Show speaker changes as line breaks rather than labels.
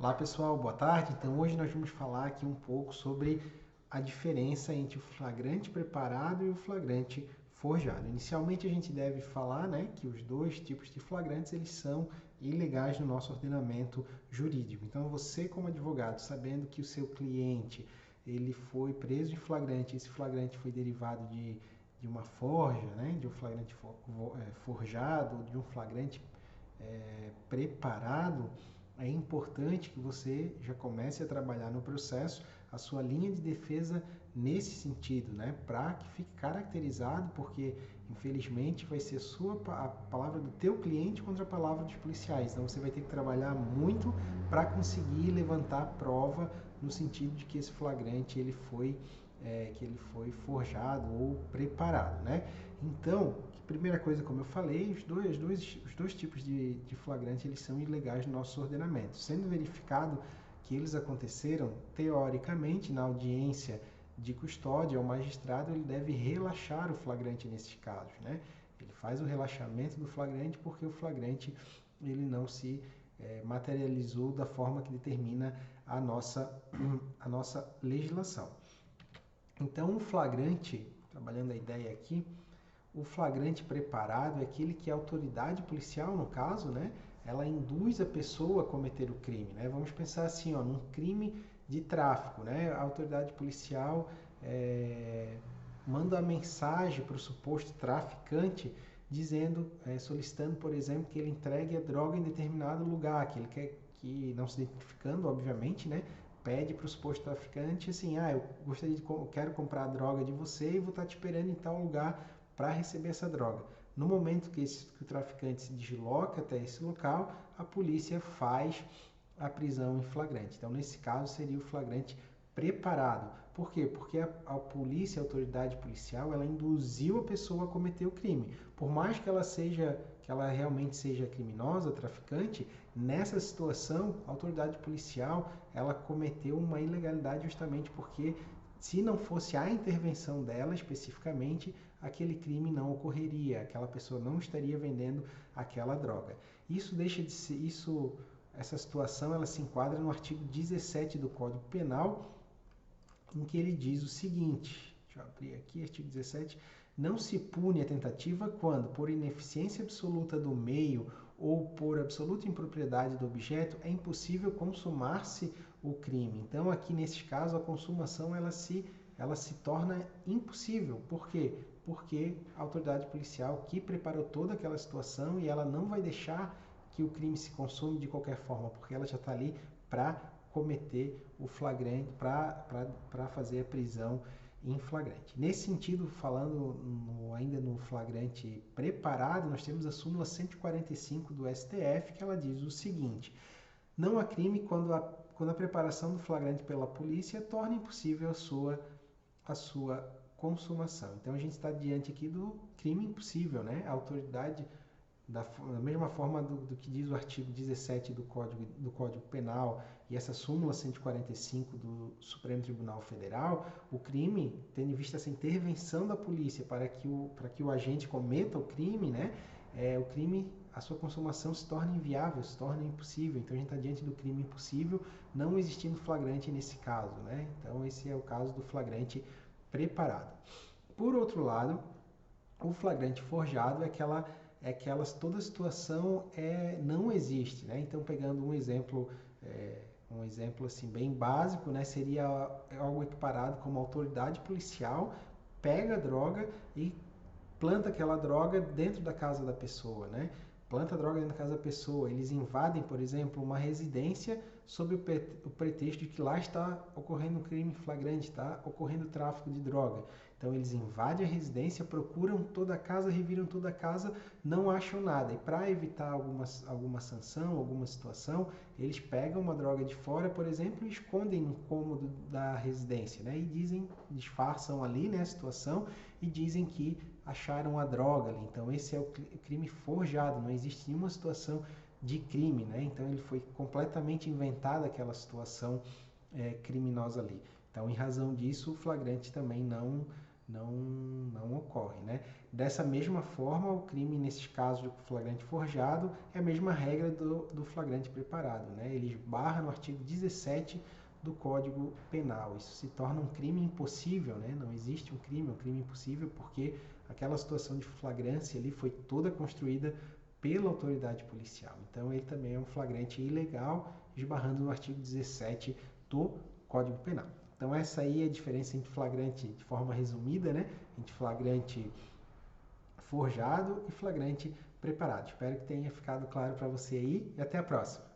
Olá pessoal, boa tarde. Então hoje nós vamos falar aqui um pouco sobre a diferença entre o flagrante preparado e o flagrante forjado. Inicialmente a gente deve falar, que os dois tipos de flagrantes eles são ilegais no nosso ordenamento jurídico. Então você como advogado, sabendo que o seu cliente ele foi preso em flagrante, esse flagrante foi derivado de uma forja, de um flagrante forjado, de um flagrante preparado, é importante que você já comece a trabalhar no processo a sua linha de defesa nesse sentido, para que fique caracterizado, porque infelizmente vai ser a palavra do teu cliente contra a palavra dos policiais. Então você vai ter que trabalhar muito para conseguir levantar prova no sentido de que esse flagrante que ele foi forjado ou preparado, Então, primeira coisa, como eu falei, os dois tipos de flagrante eles são ilegais no nosso ordenamento. Sendo verificado que eles aconteceram, teoricamente, na audiência de custódia, o magistrado ele deve relaxar o flagrante nesses casos. Ele faz o relaxamento do flagrante porque o flagrante ele não se materializou da forma que determina a nossa legislação. Então, o flagrante, trabalhando a ideia aqui, o flagrante preparado é aquele que a autoridade policial, no caso, ela induz a pessoa a cometer o crime. Vamos pensar assim, num crime de tráfico. A autoridade policial manda a mensagem para o suposto traficante dizendo, solicitando, por exemplo, que ele entregue a droga em determinado lugar, que ele quer, que não se identificando, obviamente, pede para o suposto traficante assim, eu quero comprar a droga de você e vou estar te esperando em tal lugar para receber essa droga. No momento que o traficante se desloca até esse local, a polícia faz a prisão em flagrante. Então, nesse caso, seria o flagrante preparado. Por quê? Porque a polícia, a autoridade policial, ela induziu a pessoa a cometer o crime. Por mais que ela realmente seja criminosa, traficante, nessa situação, a autoridade policial, ela cometeu uma ilegalidade justamente porque se não fosse a intervenção dela especificamente, aquele crime não ocorreria, aquela pessoa não estaria vendendo aquela droga. Isso deixa de ser, essa situação ela se enquadra no artigo 17 do Código Penal, em que ele diz o seguinte, deixa eu abrir aqui, artigo 17, não se pune a tentativa quando, por ineficiência absoluta do meio ou por absoluta impropriedade do objeto, é impossível consumar-se o crime. Então, aqui nesse caso, a consumação ela se torna impossível. Por quê? Porque a autoridade policial que preparou toda aquela situação e ela não vai deixar que o crime se consuma de qualquer forma, porque ela já está ali para cometer o flagrante, para fazer a prisão em flagrante. Nesse sentido, falando ainda no flagrante preparado, nós temos a súmula 145 do STF, que ela diz o seguinte: não há crime quando a preparação do flagrante pela polícia torna impossível a sua consumação. Então a gente está diante aqui do crime impossível, A autoridade, da mesma forma do que diz o artigo 17 do Código Penal e essa súmula 145 do Supremo Tribunal Federal, o crime, tendo em vista essa intervenção da polícia para que o agente cometa o crime, o crime, a sua consumação se torna inviável, se torna impossível. Então a gente está diante do crime impossível, não existindo flagrante nesse caso, Então esse é o caso do flagrante preparado. Por outro lado, o flagrante forjado toda situação não existe, Então, pegando um exemplo assim bem básico, seria algo equiparado como a autoridade policial pega a droga e planta aquela droga dentro da casa da pessoa, Planta a droga dentro da casa da pessoa. Eles invadem, por exemplo, uma residência sob o pretexto de que lá está ocorrendo um crime flagrante, está ocorrendo tráfico de droga. Então eles invadem a residência, procuram toda a casa, reviram toda a casa, não acham nada. E para evitar alguma sanção, alguma situação, eles pegam uma droga de fora, por exemplo, e escondem no cômodo da residência, E disfarçam ali, a situação e dizem que acharam a droga ali. Então esse é o crime forjado, não existe nenhuma situação de crime, Então ele foi completamente inventada aquela situação criminosa ali. Então, em razão disso, o flagrante também não ocorre, né? Dessa mesma forma, o crime, nesses casos de flagrante forjado, é a mesma regra do flagrante preparado, né? Ele esbarra no artigo 17 do Código Penal. Isso se torna um crime impossível, né? Não existe um crime impossível, porque aquela situação de flagrância ali foi toda construída pela autoridade policial. Então, ele também é um flagrante ilegal, esbarrando no artigo 17 do Código Penal. Então, essa aí é a diferença entre flagrante, de forma resumida, né? Entre flagrante forjado e flagrante preparado. Espero que tenha ficado claro para você aí e até a próxima.